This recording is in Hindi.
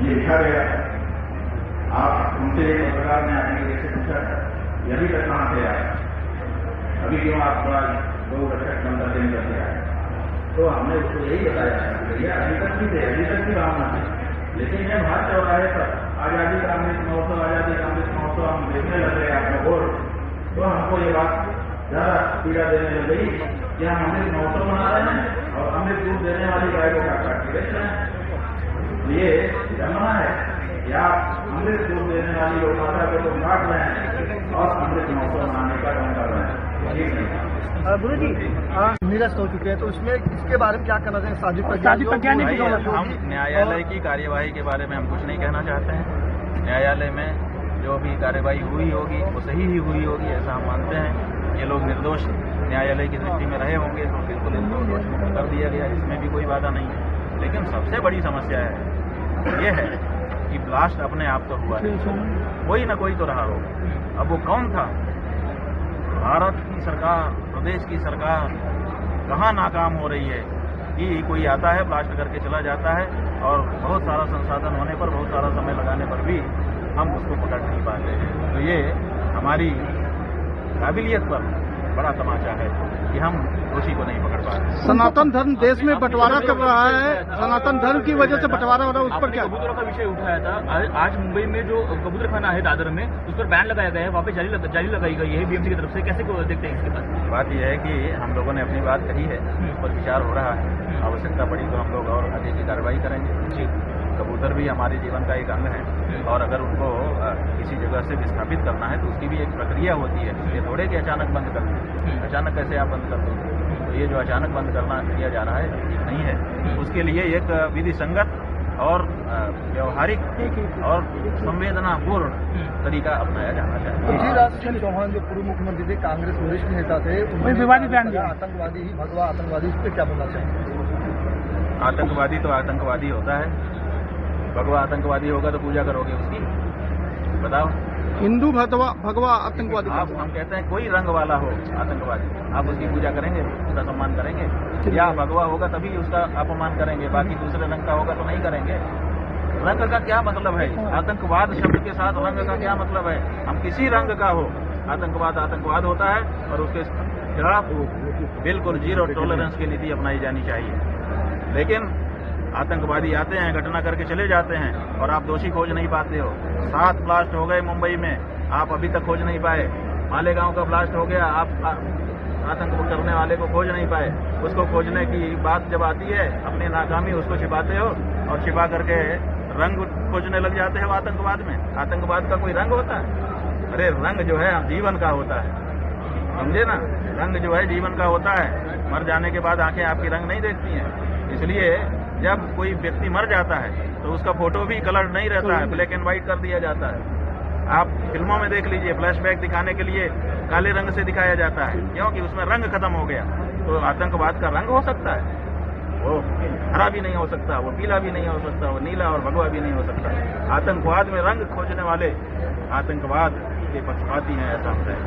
ये लिखा गया है। आप उनसे एक पत्रकार ने आने के लिए पूछा अभी तक कहाँ थे आप, अभी क्यों आप थोड़ा दो रक्षक मंत्र देने करते आए, तो हमने उसको यही बताया कि भैया अभी तक भी थे, अभी तक भी भावना थी, लेकिन जब हर चौराहे पर आज़ादी का अमृत महोत्सव हम देखने लग गए आपको और तो हमको ये बात ज़्यादा पीड़ा देने लग गई कि हम अमृत महोत्सव मना रहे हैं और अमृत दूध देने वाली गाय को काट काट के बेच रहे हैं। ये जमाना है कि आप अमृत दूध देने वाली गौ माता को तो काट रहे हैं और अमृत महोत्सव मनाने का काम कर रहे हैं। ठीक नहीं गुरु जी निरस्त हो चुके हैं, तो इसमें इसके बारे में क्या कहना चाहिए? साजिद प्रज्ञा ने हम न्यायालय की कार्यवाही के बारे में हम कुछ नहीं कहना चाहते हैं। न्यायालय में जो भी कार्यवाही हुई होगी वो सही ही हुई होगी, ऐसा हम मानते हैं। ये लोग निर्दोष न्यायालय की दृष्टि में रहे होंगे तो बिल्कुल इनको दोष मुक्त कर दिया गया, इसमें भी कोई बाधा नहीं है। लेकिन सबसे बड़ी समस्या है ये है कि ब्लास्ट अपने आप तो हुआ है, कोई ना कोई तो रहा होगा। अब वो कौन था? भारत की सरकार, प्रदेश की सरकार कहाँ नाकाम हो रही है कि कोई आता है ब्लास्ट करके चला जाता है और बहुत सारा संसाधन होने पर, बहुत सारा समय लगाने पर भी हम उसको पकड़ नहीं पाते हैं। तो ये हमारी काबिलियत पर बड़ा तमाचा है कि हम दोषी को नहीं पकड़ पा रहे। सनातन धर्म देश में बंटवारा कर रहा है, सनातन धर्म की वजह से बंटवारा हो रहा है, उस पर क्या? कबूतरों का विषय उठाया था। आज मुंबई में जो कबूतर खाना है दादर में, उस पर बैन लगाया गया है, वहाँ पे जाली लगाई गई है बीएमसी की तरफ से। कैसे को देखते हैं इसके बाद? बात यह है कि हम लोगों ने अपनी बात कही है, उस पर विचार हो रहा है। आवश्यकता पड़ी तो हम लोग और आगे की कार्रवाई करेंगे। कबूतर भी हमारे जीवन का एक अंग है और अगर उनको किसी जगह से विस्थापित करना है तो उसकी भी एक प्रक्रिया होती है। ये थोड़े कि अचानक बंद कर दें, अचानक कैसे आप बंद कर दोगे? तो ये जो अचानक बंद करना किया जा रहा है ठीक नहीं है। उसके लिए एक विधि संगत और व्यवहारिक और संवेदनापूर्ण तरीका अपनाया जाना चाहिए। शिवराज सिंह चौहान जो पूर्व मुख्यमंत्री थे, कांग्रेस वरिष्ठ नेता थे, आतंकवादी ही भगवा आतंकवादी, इस पर क्या बोलना चाहिए? आतंकवादी तो आतंकवादी होता है, भगवा आतंकवादी होगा तो पूजा करोगे उसकी? बताओ। हिंदू भगवा आतंकवादी, आप हम कहते हैं कोई रंग वाला हो आतंकवादी, आप उसकी पूजा करेंगे, उसका सम्मान करेंगे? या भगवा होगा तभी उसका अपमान करेंगे, बाकी दूसरे रंग का होगा तो नहीं करेंगे? रंग का क्या मतलब है? आतंकवाद शब्द के साथ रंग का क्या मतलब है? हम किसी रंग का हो, आतंकवाद होता है और उसके खिलाफ बिल्कुल जीरो टॉलरेंस की नीति अपनाई जानी चाहिए। लेकिन आतंकवादी आते हैं, घटना करके चले जाते हैं और आप दोषी खोज नहीं पाते हो। 7 ब्लास्ट हो गए मुंबई में, आप अभी तक खोज नहीं पाए। मालेगांव का ब्लास्ट हो गया, आप आतंक करने वाले को खोज नहीं पाए। उसको खोजने की बात जब आती है, अपनी नाकामी उसको छिपाते हो और छिपा करके रंग खोजने लग जाते हो आतंकवाद में। आतंकवाद का कोई रंग होता है? अरे रंग जो है जीवन का होता है, समझे ना? रंग जो है जीवन का होता है। मर जाने के बाद आंखें आपकी रंग नहीं देखती हैं। इसलिए जब कोई व्यक्ति मर जाता है तो उसका फोटो भी कलर नहीं रहता है, ब्लैक एंड व्हाइट कर दिया जाता है। आप फिल्मों में देख लीजिए, फ्लैशबैक दिखाने के लिए काले रंग से दिखाया जाता है, क्योंकि उसमें रंग खत्म हो गया। तो आतंकवाद का रंग हो सकता है, वो हरा भी नहीं हो सकता, वो पीला भी नहीं हो सकता, वो नीला और भगवा भी नहीं हो सकता। आतंकवाद में रंग खोजने वाले आतंकवाद के पक्षपाती हैं, ऐसा होता है।